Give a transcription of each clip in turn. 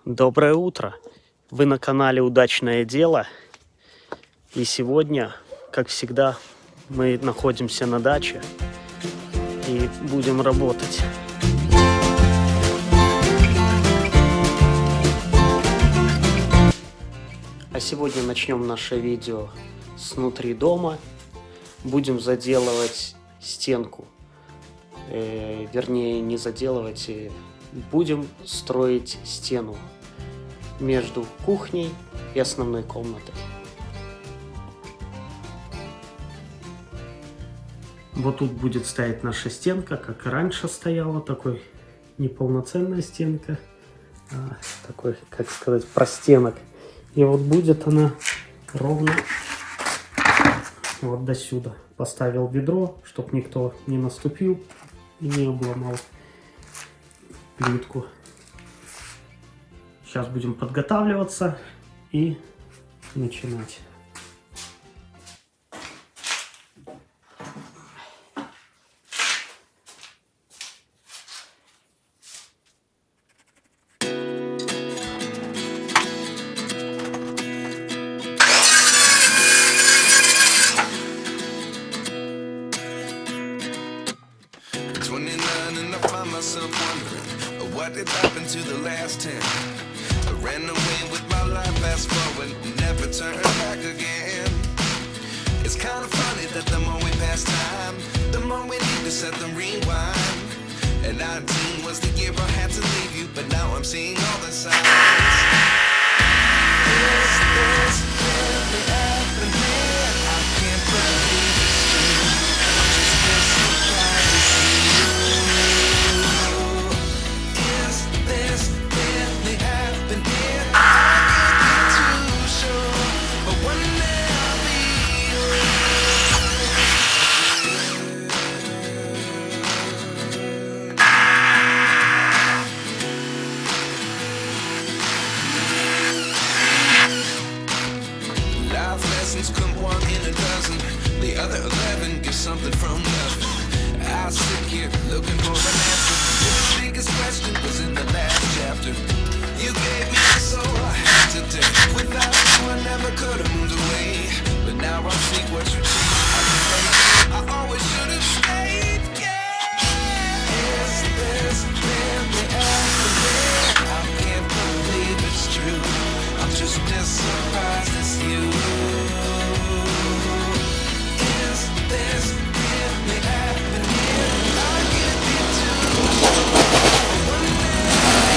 Доброе утро! Вы на канале Удачное дело. И сегодня, как всегда, мы находимся на даче и будем работать. А сегодня начнем наше видео снутри дома. Будем заделывать стенку. Вернее, не заделывать, будем строить стену между кухней и основной комнатой. Вот тут будет стоять наша стенка, как и раньше стояла, такой неполноценная стенка, такой, как сказать, простенок. И вот будет она ровно вот до сюда. Поставил ведро, чтобы никто не наступил и не обломал плитку. Сейчас будем подготавливаться и начинать. What did happen to the last 10? I ran away with my life, fast forward, never turn back again. It's kind of funny that the more we pass time, the more we need to set them rewind. And 19 was the year I had to leave you, but now I'm seeing all the signs. Is this really happening? I can't believe it's true. I'm just as surprised to see you. Is this really happening? I can't be too sure, but one day I'll be Life lessons come one in a dozen. The other 11 get something from nothing. I sit here looking for an answer. The biggest question was in the last chapter. You gave me the soul I had today. Without you I never could have moved away. But now I see what you changed. I always should have stayed. Yeah. Is this really happening? I can't believe it's true. I'm just as surprised as you. Is this really happening? I can't be too sure. One day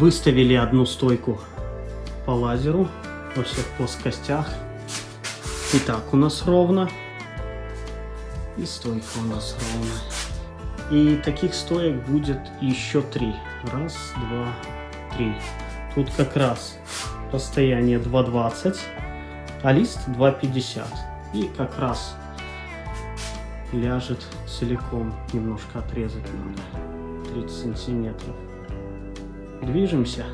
Выставили одну стойку по лазеру во всех плоскостях. И так у нас ровно. И стойка у нас ровно. И таких стоек будет еще 3. Раз, два, 3. Тут как раз расстояние 2,20, а лист 2,50. И как раз ляжет целиком. Немножко отрезать надо. 30 сантиметров. Движемся.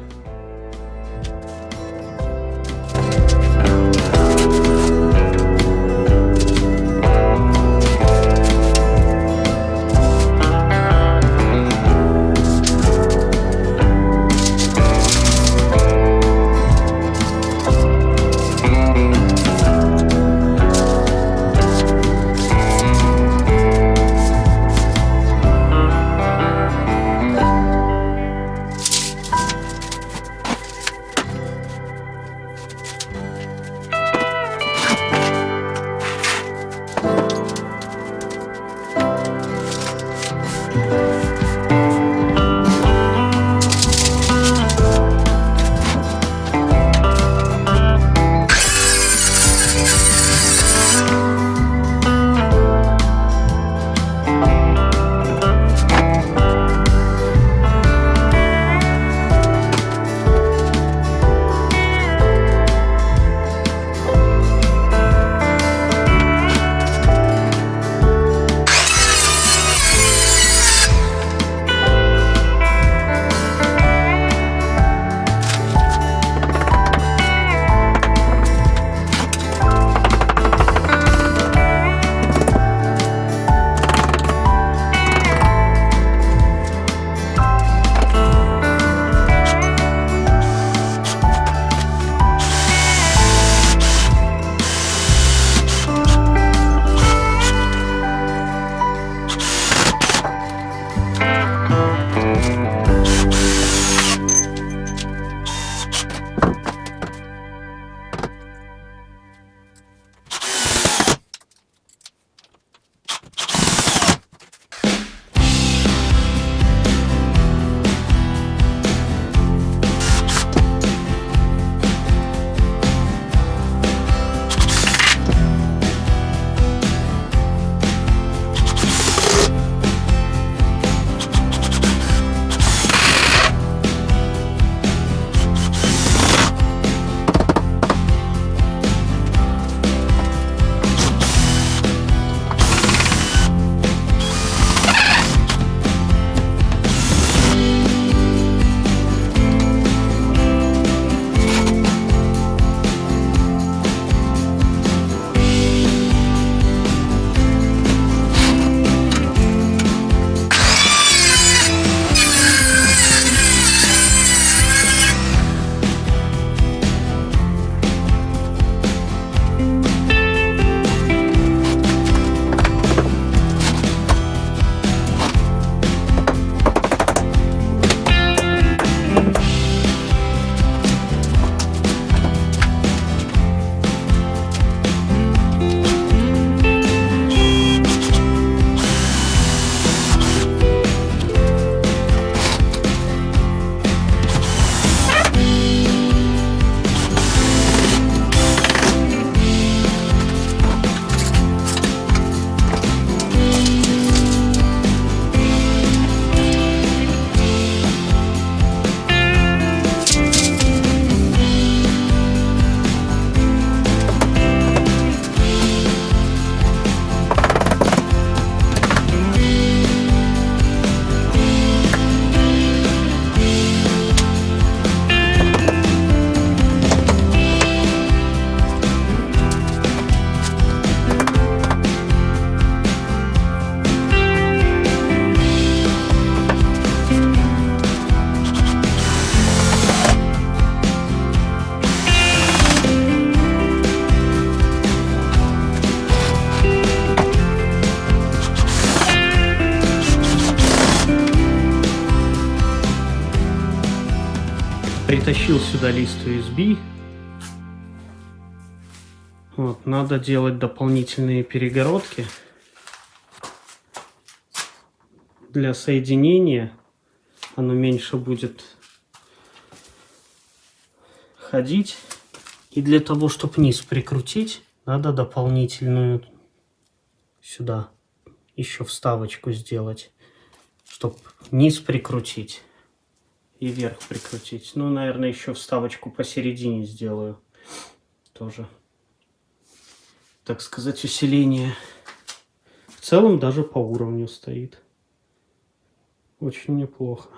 Притащил сюда лист USB. Вот, надо делать дополнительные перегородки для соединения. Оно меньше будет ходить. И для того, чтобы низ прикрутить, надо дополнительную сюда еще вставочку сделать, чтобы низ прикрутить и вверх прикрутить. Ну, наверное, еще вставочку посередине сделаю. Тоже, так сказать, усиление. В целом даже по уровню стоит. Очень неплохо.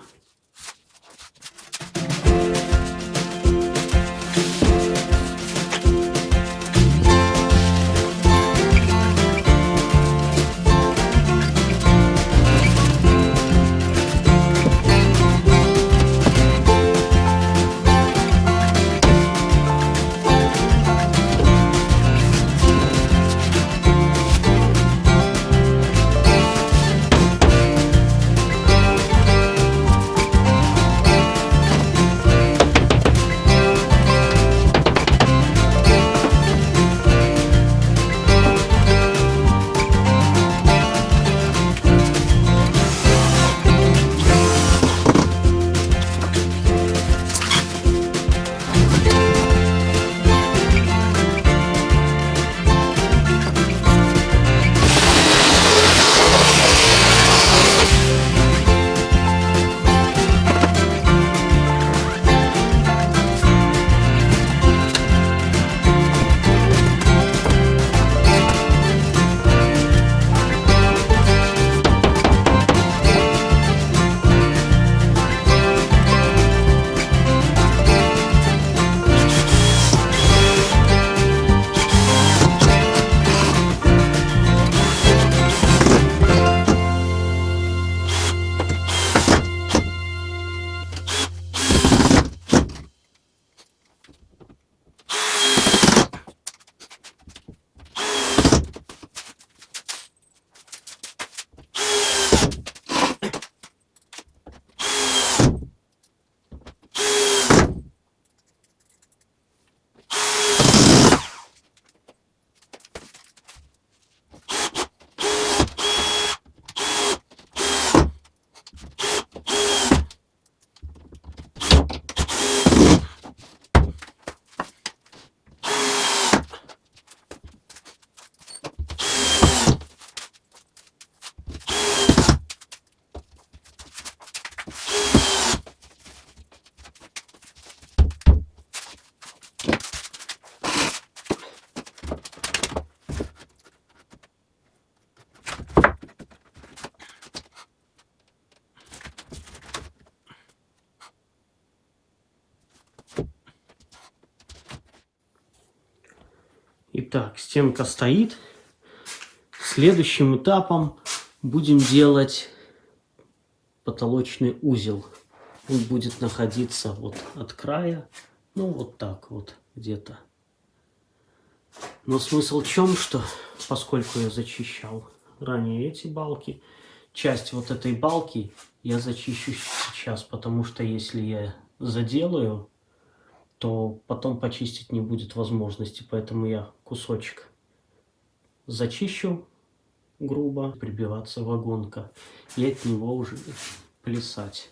Итак, стенка стоит. Следующим этапом будем делать потолочный узел. Он будет находиться вот от края, ну вот так вот где-то. Но смысл в чем, что поскольку я зачищал ранее эти балки, часть вот этой балки я зачищу сейчас, потому что если я заделаю, то потом почистить не будет возможности, поэтому я кусочек зачищу грубо, прибиваться вагонка, и от него уже плясать.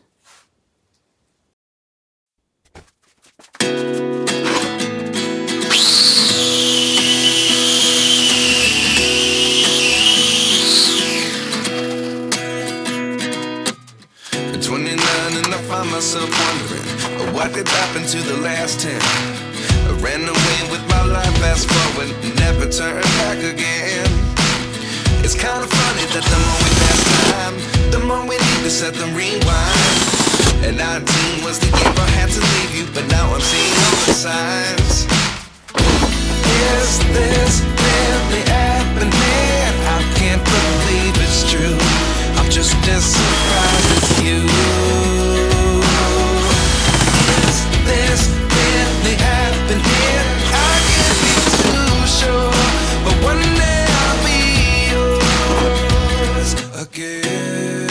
Myself wondering what did happen to the last 10. I ran away with my life, fast forward, never turn back again. It's kind of funny that the more we pass time, the more we need to set them rewind. And 19 was the year I had to leave you, but now I'm seeing all the signs. Is this really happening? I can't believe it's true. I'm just as surprised as you. This really happened here. I can't be too sure, but one day I'll be yours again.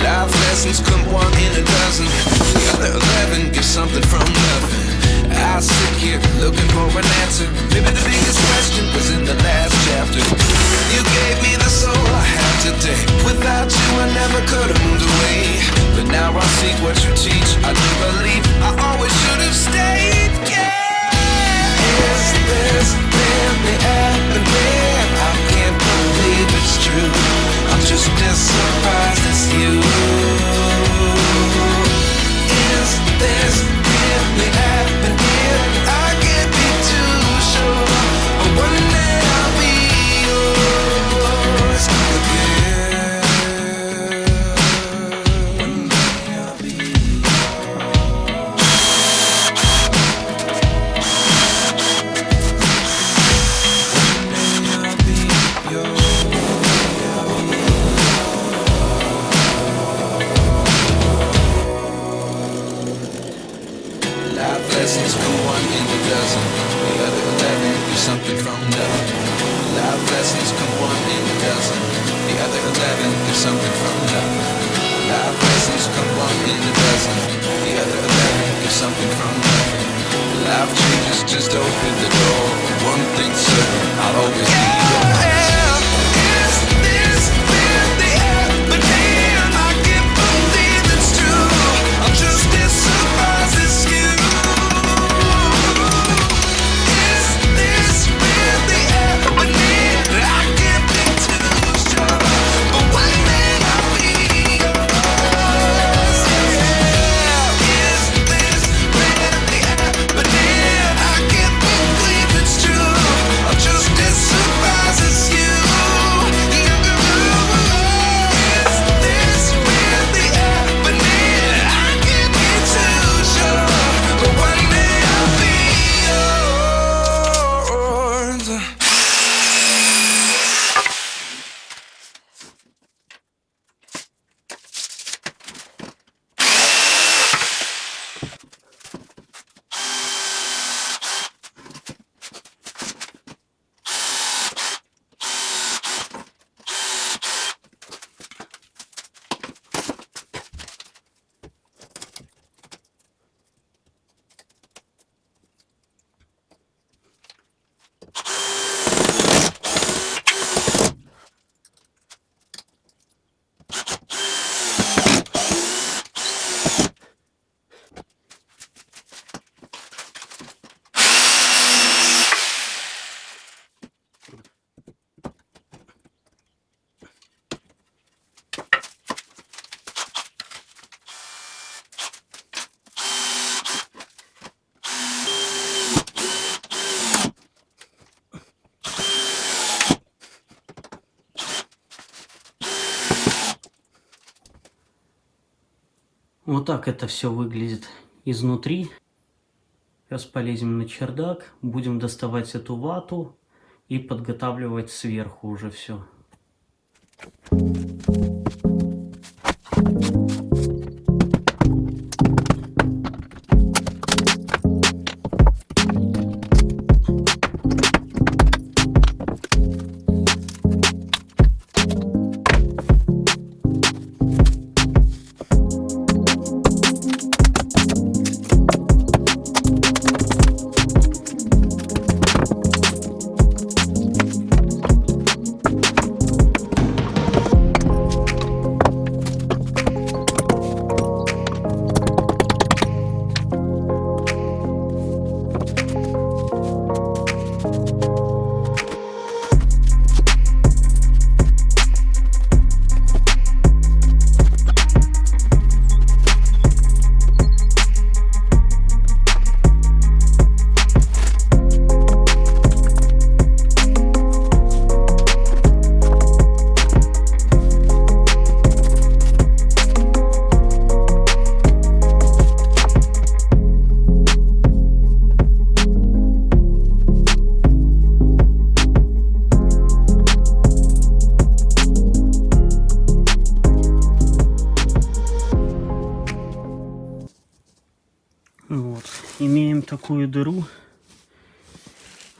Life lessons come one in a dozen. The other 11 get something from nothing. I sit here looking for an answer. Maybe the biggest question was in the last chapter. You gave me the soul I have today. Without you I never could have moved away. But now I see what you teach. I do believe I always should have stayed. Yeah. Is this really happening? I can't believe it's true. I'm just as surprised as you. Is this really happening? I can't be too sure, but one day I'll be yours again. One day I'll be life lessons come one in a dozen. The other 11 is something from nothing. Life lessons come one in a dozen. The other 11 is something from nothing. Life lessons come one in a dozen. The other 11 is something from nothing. Life changes, just open the door. One thing's certain, I'll always be yours. Is this really happening? I can't believe it's true. I'm just as surprised as you. Is this really happening? I can't be too sure, but one day I'll be yours. Yeah. Is this really happening? I can't believe it's true. I'm just as surprised as you. Is this really happening? I can't be too sure, but one day I'll be yours. Вот так это все выглядит изнутри. Сейчас полезем на чердак, будем доставать эту вату и подготавливать сверху уже все. Вот. Имеем такую дыру.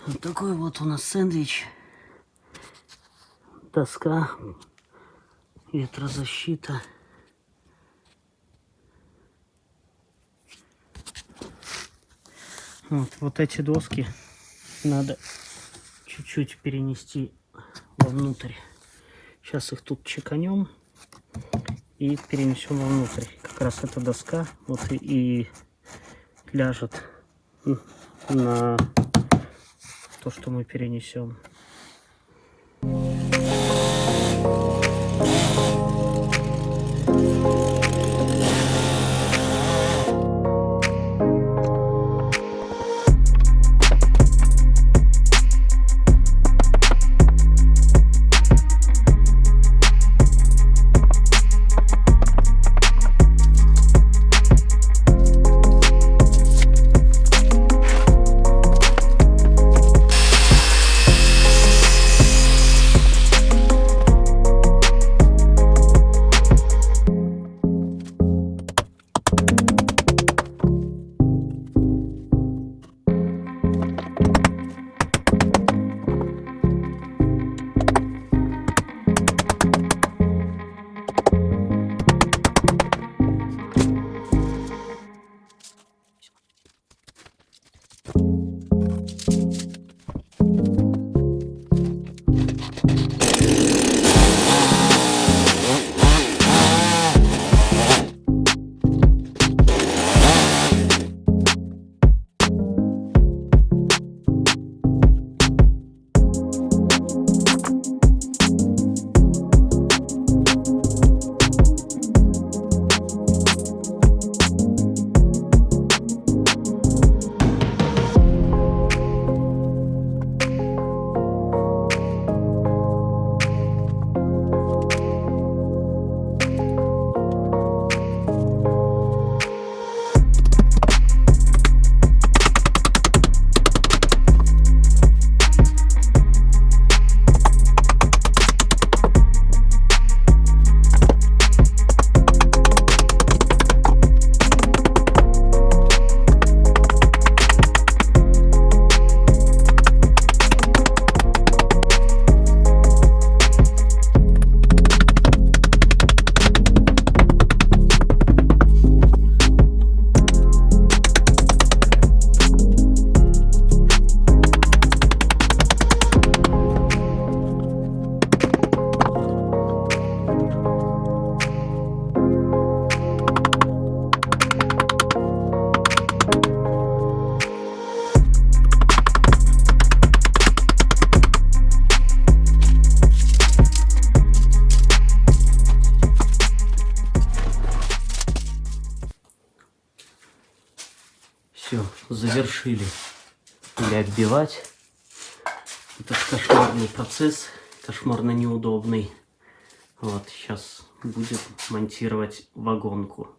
Вот такой вот у нас сэндвич. Доска. Ветрозащита. Вот эти доски надо чуть-чуть перенести вовнутрь. Сейчас их тут чеканем и перенесем вовнутрь. Как раз эта доска вот и ляжет на то, что мы перенесем. Все, завершили или отбивать. Этот кошмарный процесс, кошмарно неудобный. Вот, сейчас будем монтировать вагонку.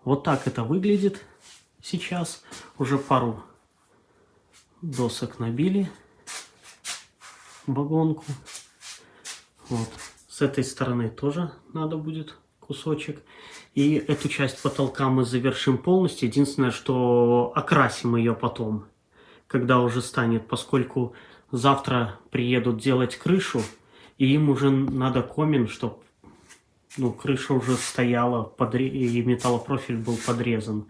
Вот так это выглядит. сейчас. Уже пару досок набили вагонку. Вот. С этой стороны тоже надо будет кусочек. И эту часть потолка мы завершим полностью. Единственное, что окрасим ее потом, когда уже станет, поскольку завтра приедут делать крышу, и им уже надо комин, чтобы крыша уже стояла, и металлопрофиль был подрезан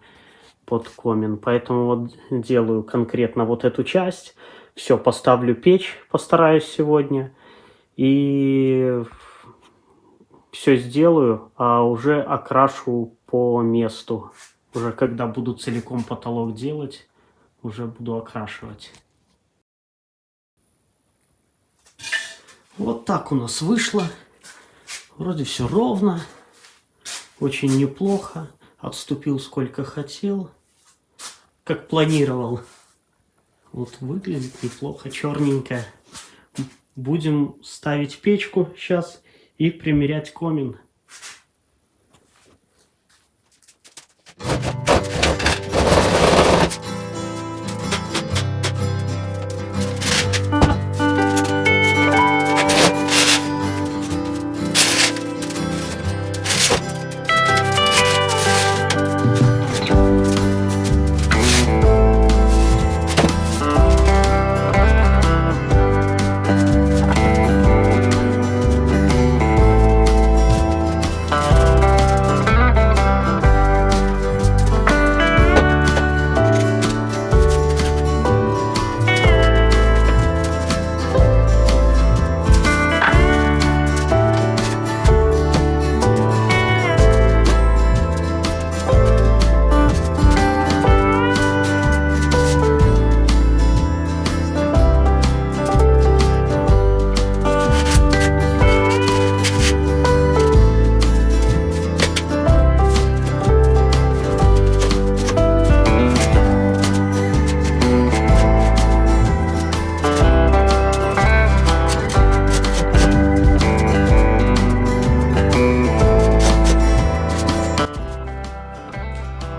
под комин. Поэтому вот делаю конкретно вот эту часть. Все, поставлю печь, постараюсь сегодня. И все сделаю, а уже окрашу по месту. Уже когда буду целиком потолок делать, уже буду окрашивать. Вот так у нас вышло. Вроде все ровно. Очень неплохо. Отступил сколько хотел. Как планировал. Вот выглядит неплохо. Черненько. Будем ставить печку сейчас и примерять комин.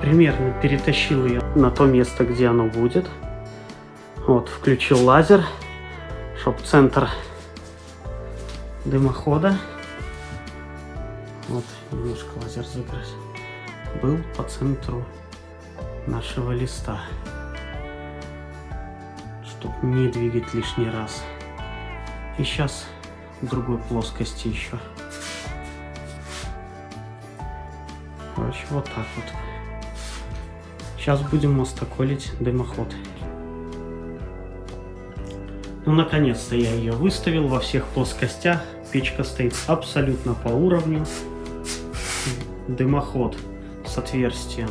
Примерно перетащил ее на то место, где оно будет. Вот, включил лазер, чтобы центр дымохода, вот, немножко лазер загрыз, был по центру нашего листа, чтобы не двигать лишний раз. И сейчас в другой плоскости еще. Короче, вот так вот. Сейчас будем мостоколить дымоход. Ну, наконец-то я ее выставил во всех плоскостях. Печка стоит абсолютно по уровню. Дымоход с отверстием.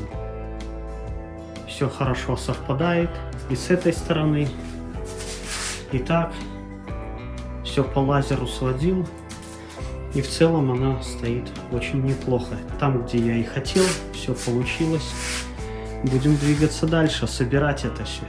Все хорошо совпадает. И с этой стороны. И так. Все по лазеру сводил. И в целом она стоит очень неплохо. Там, где я и хотел, все получилось. Будем двигаться дальше, собирать это все.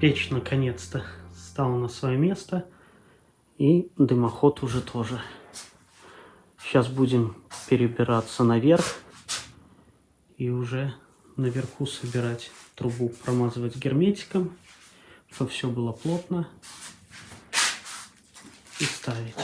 Печь наконец-то стала на свое место. И дымоход уже тоже. Сейчас будем перебираться наверх. И уже наверху собирать трубу, промазывать герметиком, чтобы все было плотно. И ставить.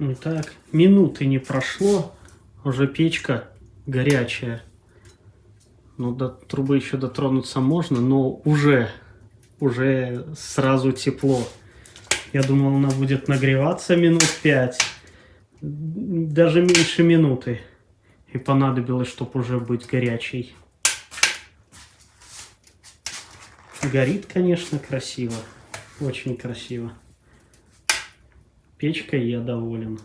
Итак, минуты не прошло, уже печка горячая. Ну, до трубы еще дотронуться можно, но уже сразу тепло. Я думал, она будет нагреваться минут 5, даже меньше минуты. И понадобилось, чтобы уже быть горячей. Горит, конечно, красиво, очень красиво. Печкой я доволен.